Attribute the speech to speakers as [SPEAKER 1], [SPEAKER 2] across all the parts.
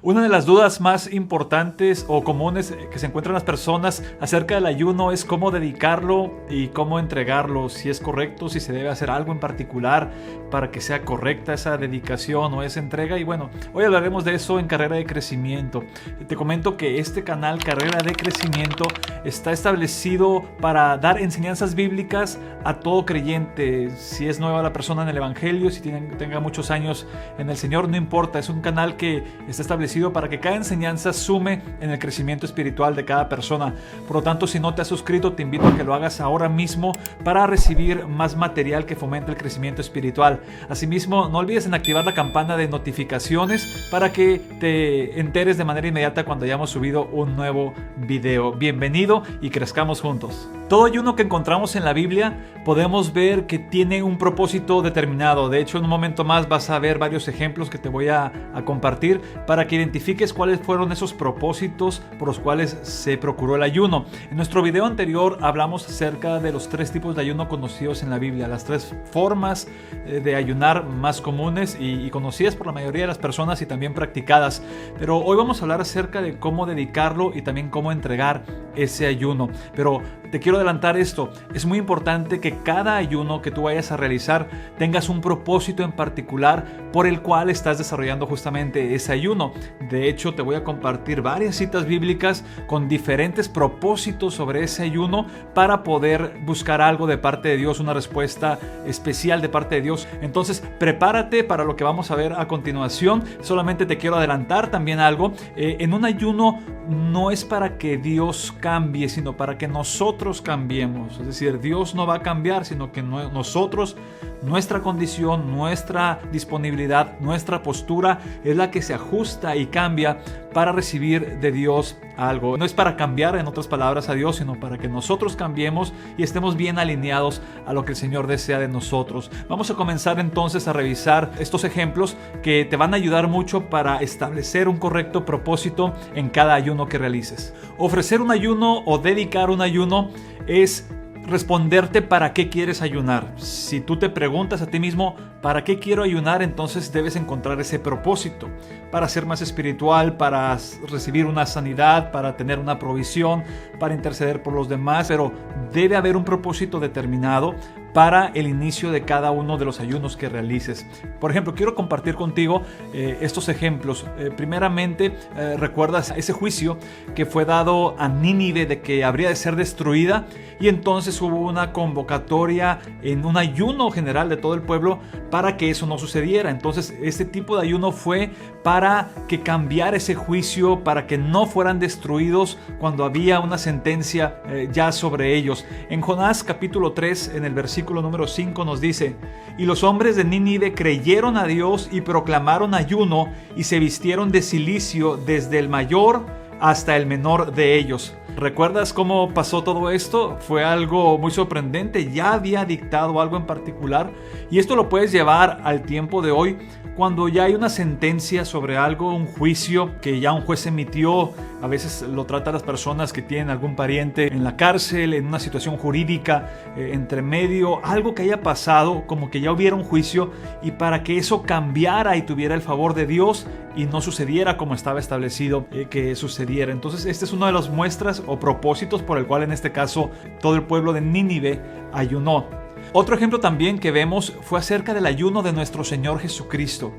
[SPEAKER 1] Una de las dudas más importantes o comunes que se encuentran las personas acerca del ayuno es cómo dedicarlo y cómo entregarlo, si es correcto, si se debe hacer algo en particular para que sea correcta esa dedicación o esa entrega. Y bueno, hoy hablaremos de eso en Carrera de Crecimiento. Te comento que este canal Carrera de Crecimiento está establecido para dar enseñanzas bíblicas a todo creyente. Si es nueva la persona en el Evangelio, si tenga muchos años en el Señor, no importa. Es un canal que está establecido para que cada enseñanza sume en el crecimiento espiritual de cada persona. Por lo tanto, si no te has suscrito, te invito a que lo hagas ahora mismo para recibir más material que fomente el crecimiento espiritual. Asimismo, no olvides en activar la campana de notificaciones para que te enteres de manera inmediata cuando hayamos subido un nuevo video. Bienvenido y crezcamos juntos. Todo ayuno que encontramos en la Biblia podemos ver que tiene un propósito determinado. De hecho, en un momento más vas a ver varios ejemplos que te voy a compartir para que identifiques cuáles fueron esos propósitos por los cuales se procuró el ayuno. En nuestro video anterior hablamos acerca de los 3 tipos de ayuno conocidos en la Biblia, las 3 formas de ayunar más comunes y conocidas por la mayoría de las personas y también practicadas. Pero hoy vamos a hablar acerca de cómo dedicarlo y también cómo entregar ese ayuno. Pero te quiero adelantar esto, es muy importante que cada ayuno que tú vayas a realizar tengas un propósito en particular por el cual estás desarrollando justamente ese ayuno. De hecho, te voy a compartir varias citas bíblicas con diferentes propósitos sobre ese ayuno para poder buscar algo de parte de Dios, una respuesta especial de parte de Dios. Entonces, prepárate para lo que vamos a ver a continuación. Solamente te quiero adelantar también algo. En un ayuno no es para que Dios cambie, sino para que nosotros cambiemos. Es decir, Dios no va a cambiar, sino que nosotros, nuestra condición, nuestra disponibilidad, nuestra postura es la que se ajusta y cambia para recibir de Dios algo. No es para cambiar, en otras palabras, a Dios, sino para que nosotros cambiemos y estemos bien alineados a lo que el Señor desea de nosotros. Vamos a comenzar entonces a revisar estos ejemplos que te van a ayudar mucho para establecer un correcto propósito en cada ayuno que realices. Ofrecer un ayuno o dedicar un ayuno es responderte para qué quieres ayunar. Si tú te preguntas a ti mismo ¿para qué quiero ayunar? Entonces debes encontrar ese propósito. Para ser más espiritual, para recibir una sanidad, para tener una provisión, para interceder por los demás. Pero debe haber un propósito determinado para el inicio de cada uno de los ayunos que realices. Por ejemplo, quiero compartir contigo estos ejemplos. Primeramente, recuerdas ese juicio que fue dado a Nínive de que habría de ser destruida, y entonces hubo una convocatoria en un ayuno general de todo el pueblo para que eso no sucediera. Entonces, este tipo de ayuno fue para que cambiara ese juicio, para que no fueran destruidos cuando había una sentencia ya sobre ellos. En Jonás capítulo 3, en el versículo número 5 nos dice: y los hombres de Nínive creyeron a Dios y proclamaron ayuno y se vistieron de cilicio desde el mayor hasta el menor de ellos. ¿Recuerdas cómo pasó todo esto? Fue algo muy sorprendente. Ya había dictado algo en particular, y esto lo puedes llevar al tiempo de hoy, cuando ya hay una sentencia sobre algo, un juicio que ya un juez emitió. A veces lo trata a las personas que tienen algún pariente en la cárcel, en una situación jurídica entre medio, algo que haya pasado, como que ya hubiera un juicio, y para que eso cambiara y tuviera el favor de Dios y no sucediera como estaba establecido que sucediera. Entonces, esta es una de las muestras o propósitos por el cual en este caso todo el pueblo de Nínive ayunó. Otro ejemplo también que vemos fue acerca del ayuno de nuestro Señor Jesucristo.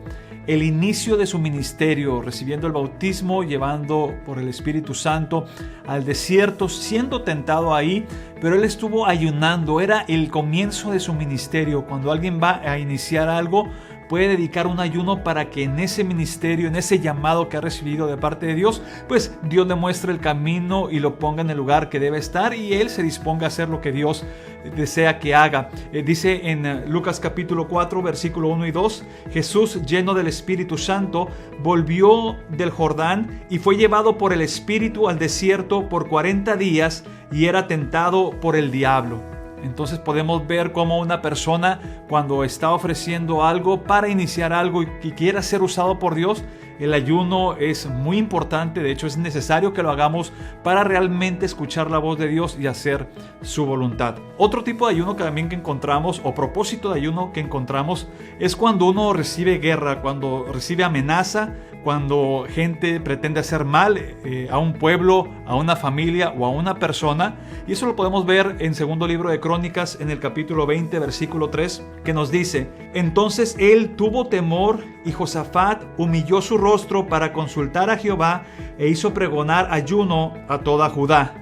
[SPEAKER 1] El inicio de su ministerio, recibiendo el bautismo, llevando por el Espíritu Santo al desierto, siendo tentado ahí, pero él estuvo ayunando. Era el comienzo de su ministerio. Cuando alguien va a iniciar algo, puede dedicar un ayuno para que en ese ministerio, en ese llamado que ha recibido de parte de Dios, pues Dios le muestre el camino y lo ponga en el lugar que debe estar, y él se disponga a hacer lo que Dios desea que haga. Dice en Lucas capítulo 4, versículo 1 y 2, Jesús, lleno del Espíritu Santo, volvió del Jordán y fue llevado por el Espíritu al desierto por 40 días y era tentado por el diablo. Entonces podemos ver cómo una persona, cuando está ofreciendo algo para iniciar algo y quiera ser usado por Dios, el ayuno es muy importante. De hecho, es necesario que lo hagamos para realmente escuchar la voz de Dios y hacer su voluntad. Otro tipo de ayuno que también encontramos, o propósito de ayuno que encontramos, es cuando uno recibe guerra, cuando recibe amenaza, cuando gente pretende hacer mal a un pueblo, a una familia o a una persona. Y eso lo podemos ver en segundo libro de Crónicas, en el capítulo 20, versículo 3, que nos dice: entonces él tuvo temor y Josafat humilló su rostro para consultar a Jehová e hizo pregonar ayuno a toda Judá.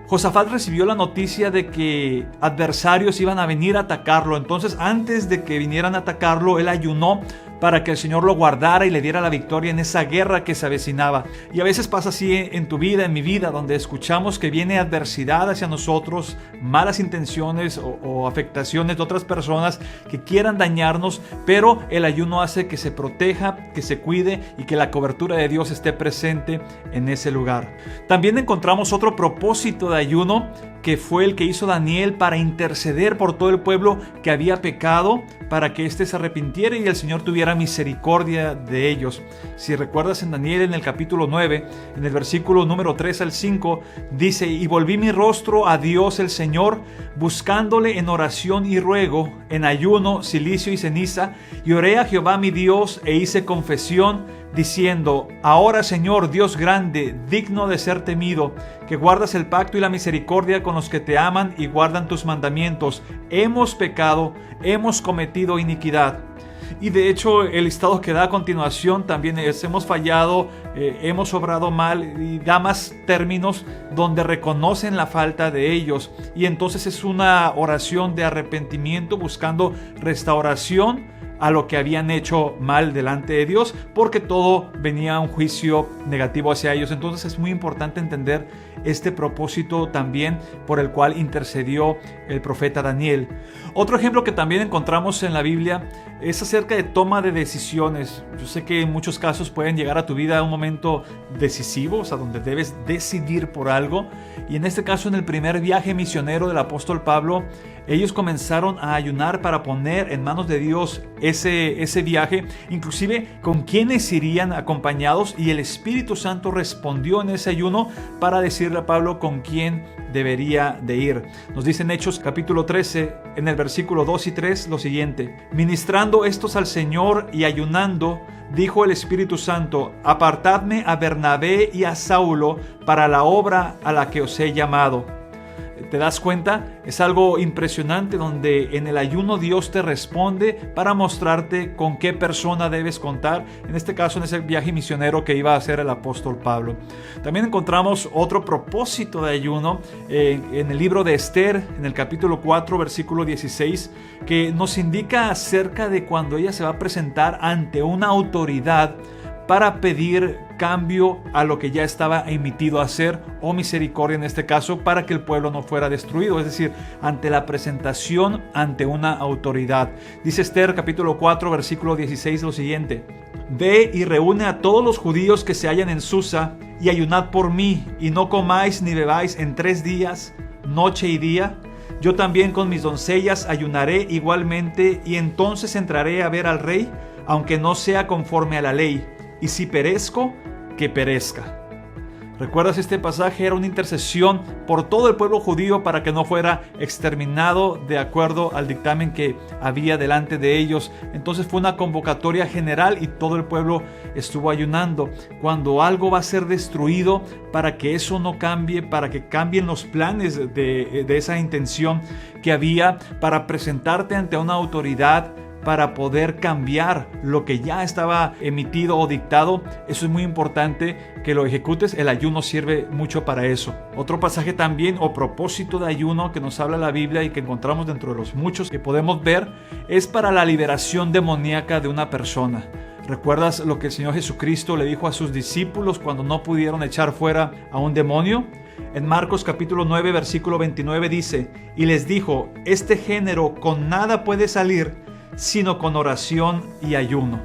[SPEAKER 1] Josafat recibió la noticia de que adversarios iban a venir a atacarlo. Entonces, antes de que vinieran a atacarlo, él ayunó para que el Señor lo guardara y le diera la victoria en esa guerra que se avecinaba. Y a veces pasa así en tu vida, en mi vida, donde escuchamos que viene adversidad hacia nosotros, malas intenciones o afectaciones de otras personas que quieran dañarnos, pero el ayuno hace que se proteja, que se cuide y que la cobertura de Dios esté presente en ese lugar. También encontramos otro propósito de ayuno, que fue el que hizo Daniel para interceder por todo el pueblo que había pecado, para que éste se arrepintiera y el Señor tuviera misericordia de ellos. Si recuerdas en Daniel, en el capítulo 9, en el versículo número 3 al 5, dice: y volví mi rostro a Dios el Señor, buscándole en oración y ruego, en ayuno, cilicio y ceniza, y oré a Jehová mi Dios e hice confesión, diciendo: ahora, Señor, Dios grande, digno de ser temido, que guardas el pacto y la misericordia con los que te aman y guardan tus mandamientos, hemos pecado, hemos cometido iniquidad. Y de hecho el listado que da a continuación también es: hemos fallado, hemos obrado mal, y da más términos donde reconocen la falta de ellos. Y entonces es una oración de arrepentimiento buscando restauración a lo que habían hecho mal delante de Dios, porque todo venía a un juicio negativo hacia ellos. Entonces es muy importante entender este propósito también por el cual intercedió el profeta Daniel. Otro ejemplo que también encontramos en la Biblia es acerca de toma de decisiones. Yo sé que en muchos casos pueden llegar a tu vida a un momento decisivo, o sea, donde debes decidir por algo. Y en este caso, en el primer viaje misionero del apóstol Pablo, ellos comenzaron a ayunar para poner en manos de Dios ese viaje, inclusive con quienes irían acompañados, y el Espíritu Santo respondió en ese ayuno para decirle a Pablo con quién debería de ir. Nos dice en Hechos capítulo 13, en el versículo 2 y 3, lo siguiente: ministrando estos al Señor y ayunando, dijo el Espíritu Santo: apartadme a Bernabé y a Saulo para la obra a la que os he llamado. ¿Te das cuenta? Es algo impresionante donde en el ayuno Dios te responde para mostrarte con qué persona debes contar. En este caso, en ese viaje misionero que iba a hacer el apóstol Pablo. También encontramos otro propósito de ayuno en el libro de Esther, en el capítulo 4, versículo 16, que nos indica acerca de cuando ella se va a presentar ante una autoridad para pedir cambio a lo que ya estaba emitido a hacer, o misericordia en este caso, para que el pueblo no fuera destruido, es decir, ante la presentación ante una autoridad. Dice Esther capítulo 4 versículo 16 lo siguiente: ve y reúne a todos los judíos que se hallan en Susa y ayunad por mí, y no comáis ni bebáis en 3 días, noche y día. Yo también con mis doncellas ayunaré igualmente, y entonces entraré a ver al rey, aunque no sea conforme a la ley. Y si perezco, que perezca. ¿Recuerdas este pasaje? Era una intercesión por todo el pueblo judío para que no fuera exterminado de acuerdo al dictamen que había delante de ellos. Entonces fue una convocatoria general y todo el pueblo estuvo ayunando. Cuando algo va a ser destruido, para que eso no cambie, para que cambien los planes de esa intención que había, para presentarte ante una autoridad, para poder cambiar lo que ya estaba emitido o dictado, eso es muy importante que lo ejecutes. El ayuno sirve mucho para eso. Otro pasaje también, o propósito de ayuno, que nos habla la Biblia y que encontramos dentro de los muchos que podemos ver, es para la liberación demoníaca de una persona. ¿Recuerdas lo que el Señor Jesucristo le dijo a sus discípulos cuando no pudieron echar fuera a un demonio? En Marcos capítulo 9 versículo 29 dice: y les dijo, este género con nada puede salir sino con oración y ayuno.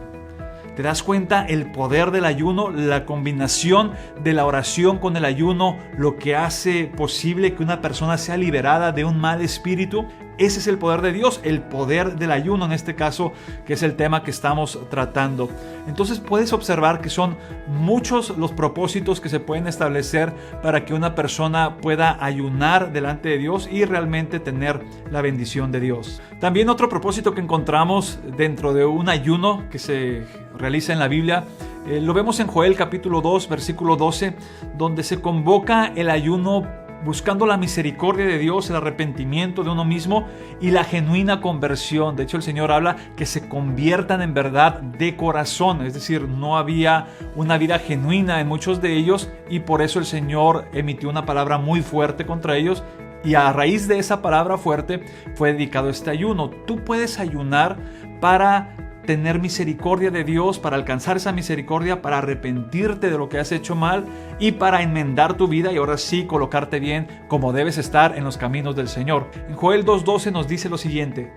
[SPEAKER 1] ¿Te das cuenta el poder del ayuno? La combinación de la oración con el ayuno, lo que hace posible que una persona sea liberada de un mal espíritu. Ese es el poder de Dios, el poder del ayuno en este caso, que es el tema que estamos tratando. Entonces puedes observar que son muchos los propósitos que se pueden establecer para que una persona pueda ayunar delante de Dios y realmente tener la bendición de Dios. También otro propósito que encontramos dentro de un ayuno que se realiza en la Biblia Lo vemos en Joel capítulo 2, versículo 12, donde se convoca el ayuno buscando la misericordia de Dios, el arrepentimiento de uno mismo y la genuina conversión. De hecho, el Señor habla que se conviertan en verdad de corazón, es decir, no había una vida genuina en muchos de ellos y por eso el Señor emitió una palabra muy fuerte contra ellos. Y a raíz de esa palabra fuerte fue dedicado este ayuno. Tú puedes ayunar para tener misericordia de Dios, para alcanzar esa misericordia, para arrepentirte de lo que has hecho mal y para enmendar tu vida y ahora sí colocarte bien como debes estar en los caminos del Señor. En Joel 2:12 nos dice lo siguiente: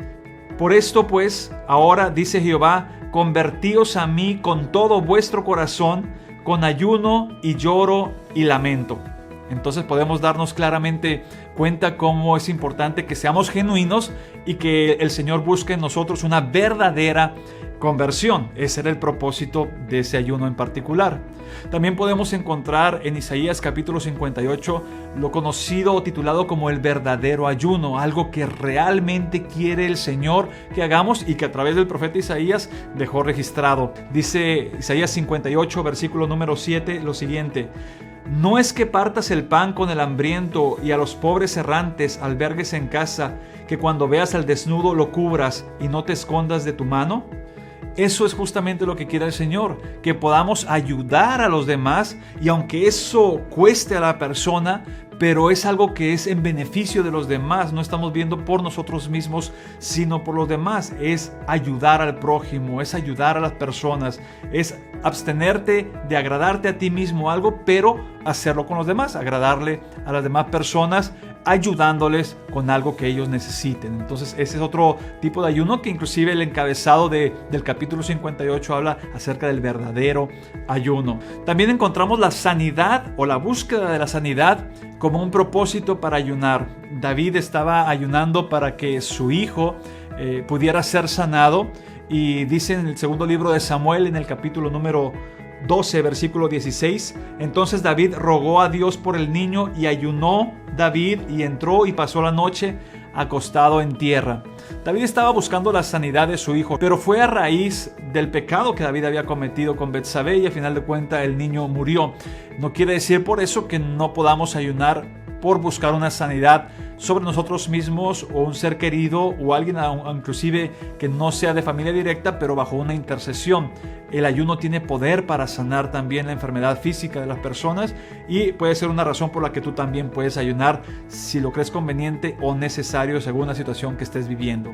[SPEAKER 1] por esto pues, ahora dice Jehová, convertíos a mí con todo vuestro corazón, con ayuno y lloro y lamento. Entonces podemos darnos claramente cuenta cómo es importante que seamos genuinos y que el Señor busque en nosotros una verdadera conversión. Ese era el propósito de ese ayuno en particular. También podemos encontrar en Isaías capítulo 58 lo conocido o titulado como el verdadero ayuno, algo que realmente quiere el Señor que hagamos y que a través del profeta Isaías dejó registrado. Dice Isaías 58 versículo número 7 lo siguiente: ¿no es que partas el pan con el hambriento y a los pobres errantes albergues en casa, que cuando veas al desnudo lo cubras y no te escondas de tu mano? Eso es justamente lo que quiere el Señor, que podamos ayudar a los demás y aunque eso cueste a la persona, pero es algo que es en beneficio de los demás. No estamos viendo por nosotros mismos, sino por los demás. Es ayudar al prójimo, es ayudar a las personas, es abstenerte de agradarte a ti mismo algo, pero hacerlo con los demás, agradarle a las demás personas, ayudándoles con algo que ellos necesiten. Entonces ese es otro tipo de ayuno que inclusive el encabezado del capítulo 58 habla acerca del verdadero ayuno. También encontramos la sanidad o la búsqueda de la sanidad como un propósito para ayunar. David estaba ayunando para que su hijo pudiera ser sanado y dice en el segundo libro de Samuel, en el capítulo número 12, versículo 16, entonces David rogó a Dios por el niño y ayunó David y entró y pasó la noche acostado en tierra. David estaba buscando la sanidad de su hijo, pero fue a raíz del pecado que David había cometido con Betsabé y al final de cuentas el niño murió. No quiere decir por eso que no podamos ayunar por buscar una sanidad sobre nosotros mismos o un ser querido o alguien inclusive que no sea de familia directa, pero bajo una intercesión. El ayuno tiene poder para sanar también la enfermedad física de las personas y puede ser una razón por la que tú también puedes ayunar si lo crees conveniente o necesario según la situación que estés viviendo.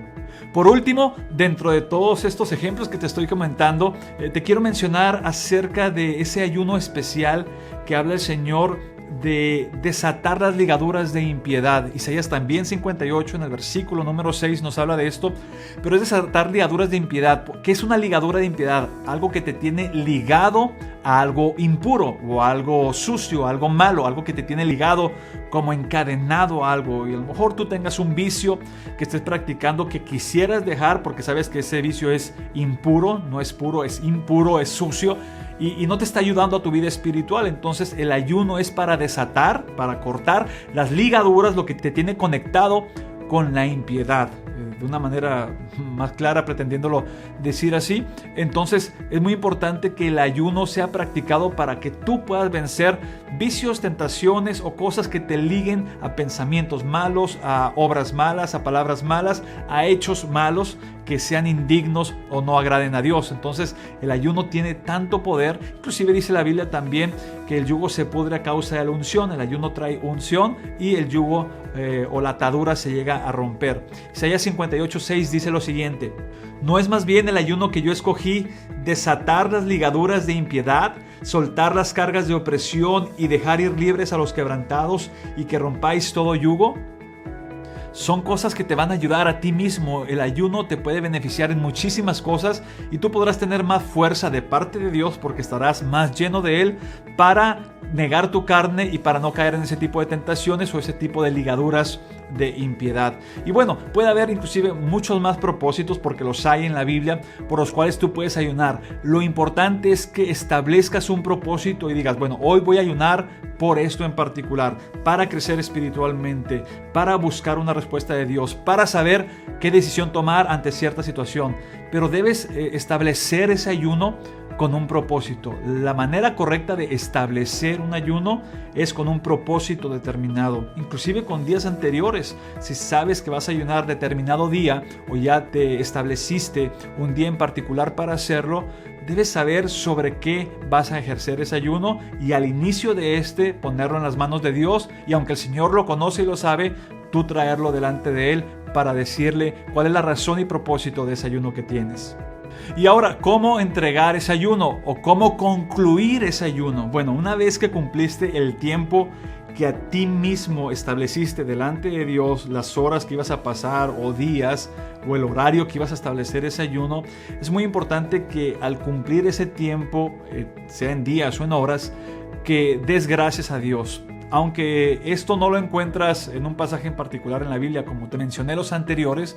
[SPEAKER 1] Por último, dentro de todos estos ejemplos que te estoy comentando, te quiero mencionar acerca de ese ayuno especial que habla el Señor de desatar las ligaduras de impiedad. Isaías también 58 en el versículo número 6 nos habla de esto, pero es desatar ligaduras de impiedad. ¿Qué es una ligadura de impiedad? Algo que te tiene ligado a algo impuro o a algo sucio, algo malo, algo que te tiene ligado como encadenado a algo. Y a lo mejor tú tengas un vicio que estés practicando que quisieras dejar porque sabes que ese vicio es impuro, no es puro, es impuro, es sucio y no te está ayudando a tu vida espiritual. Entonces el ayuno es para desatar, para cortar las ligaduras, lo que te tiene conectado con la impiedad. De una manera más clara, pretendiéndolo decir así. Entonces es muy importante que el ayuno sea practicado para que tú puedas vencer vicios, tentaciones o cosas que te liguen a pensamientos malos, a obras malas, a palabras malas, a hechos malos que sean indignos o no agraden a Dios. Entonces el ayuno tiene tanto poder. Inclusive dice la Biblia también que el yugo se pudre a causa de la unción. El ayuno trae unción y el yugo o la atadura se llega a romper. Isaías 58:6 dice lo siguiente: ¿no es más bien el ayuno que yo escogí desatar las ligaduras de impiedad, soltar las cargas de opresión y dejar ir libres a los quebrantados y que rompáis todo yugo? Son cosas que te van a ayudar a ti mismo. El ayuno te puede beneficiar en muchísimas cosas y tú podrás tener más fuerza de parte de Dios porque estarás más lleno de Él para negar tu carne y para no caer en ese tipo de tentaciones o ese tipo de ligaduras de impiedad. Y bueno, puede haber inclusive muchos más propósitos porque los hay en la Biblia por los cuales tú puedes ayunar. Lo importante es que establezcas un propósito y digas, bueno, hoy voy a ayunar por esto en particular, para crecer espiritualmente, para buscar una respuesta de Dios, para saber qué decisión tomar ante cierta situación. pero debes establecer ese ayuno con un propósito. La manera correcta de establecer un ayuno es con un propósito determinado, inclusive con días anteriores. Si sabes que vas a ayunar determinado día o ya te estableciste un día en particular para hacerlo, debes saber sobre qué vas a ejercer ese ayuno y al inicio de ponerlo en las manos de Dios, y aunque el Señor lo conoce y lo sabe, tú traerlo delante de Él para decirle cuál es la razón y propósito de ese ayuno que tienes. Y ahora, ¿cómo entregar ese ayuno o cómo concluir ese ayuno? Bueno, una vez que cumpliste el tiempo que a ti mismo estableciste delante de Dios, las horas que ibas a pasar o días o el horario que ibas a establecer ese ayuno, es muy importante que al cumplir ese tiempo, sea en días o en horas, que des gracias a Dios. Aunque esto no lo encuentras en un pasaje en particular en la Biblia, como te mencioné los anteriores,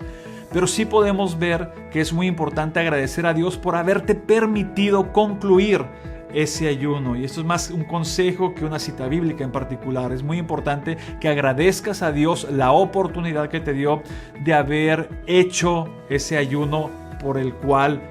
[SPEAKER 1] pero sí podemos ver que es muy importante agradecer a Dios por haberte permitido concluir ese ayuno. Y esto es más un consejo que una cita bíblica en particular. Es muy importante que agradezcas a Dios la oportunidad que te dio de haber hecho ese ayuno por el cual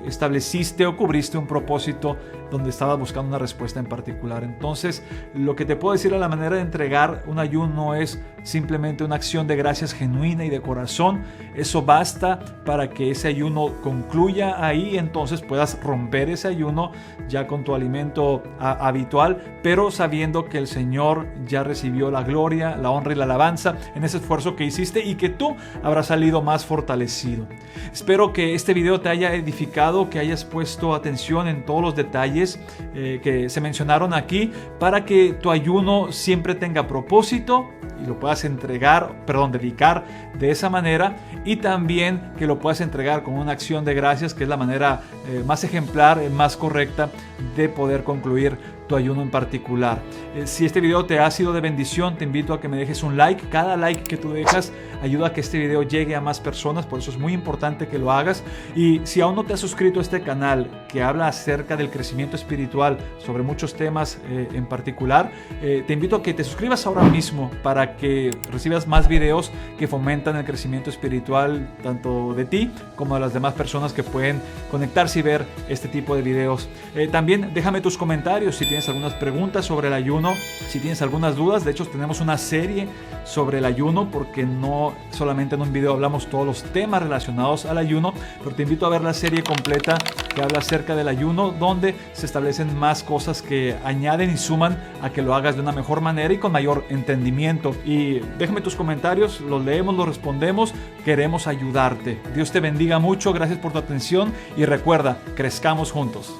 [SPEAKER 1] estableciste o cubriste un propósito donde estabas buscando una respuesta en particular. Entonces, lo que te puedo decir a la manera de entregar un ayuno es simplemente una acción de gracias genuina y de corazón. Eso basta para que ese ayuno concluya ahí, entonces puedas romper ese ayuno ya con tu alimento habitual, pero sabiendo que el Señor ya recibió la gloria, la honra y la alabanza en ese esfuerzo que hiciste y que tú habrás salido más fortalecido. Espero que este video te haya edificado, que hayas puesto atención en todos los detalles que se mencionaron aquí, para que tu ayuno siempre tenga propósito y lo puedas dedicar de esa manera, y también que lo puedas entregar con una acción de gracias, que es la manera más ejemplar, más correcta de poder concluir tu ayuno en particular. Si este video te ha sido de bendición, te invito a que me dejes un like. Cada like que tú dejas ayuda a que este video llegue a más personas, por eso es muy importante que lo hagas. Y si aún no te has suscrito a este canal que habla acerca del crecimiento espiritual, sobre muchos temas en particular, te invito a que te suscribas ahora mismo para que recibas más videos que fomentan el crecimiento espiritual tanto de ti como de las demás personas que pueden conectarse y ver este tipo de videos. También déjame tus comentarios si tienes algunas preguntas sobre el ayuno, si tienes algunas dudas. De hecho, tenemos una serie sobre el ayuno, porque no solamente en un video hablamos todos los temas relacionados al ayuno, pero te invito a ver la serie completa que habla acerca del ayuno, donde se establecen más cosas que añaden y suman a que lo hagas de una mejor manera y con mayor entendimiento. Y déjame tus comentarios, los leemos, los respondemos, queremos ayudarte. Dios te bendiga mucho, gracias por tu atención y recuerda, crezcamos juntos.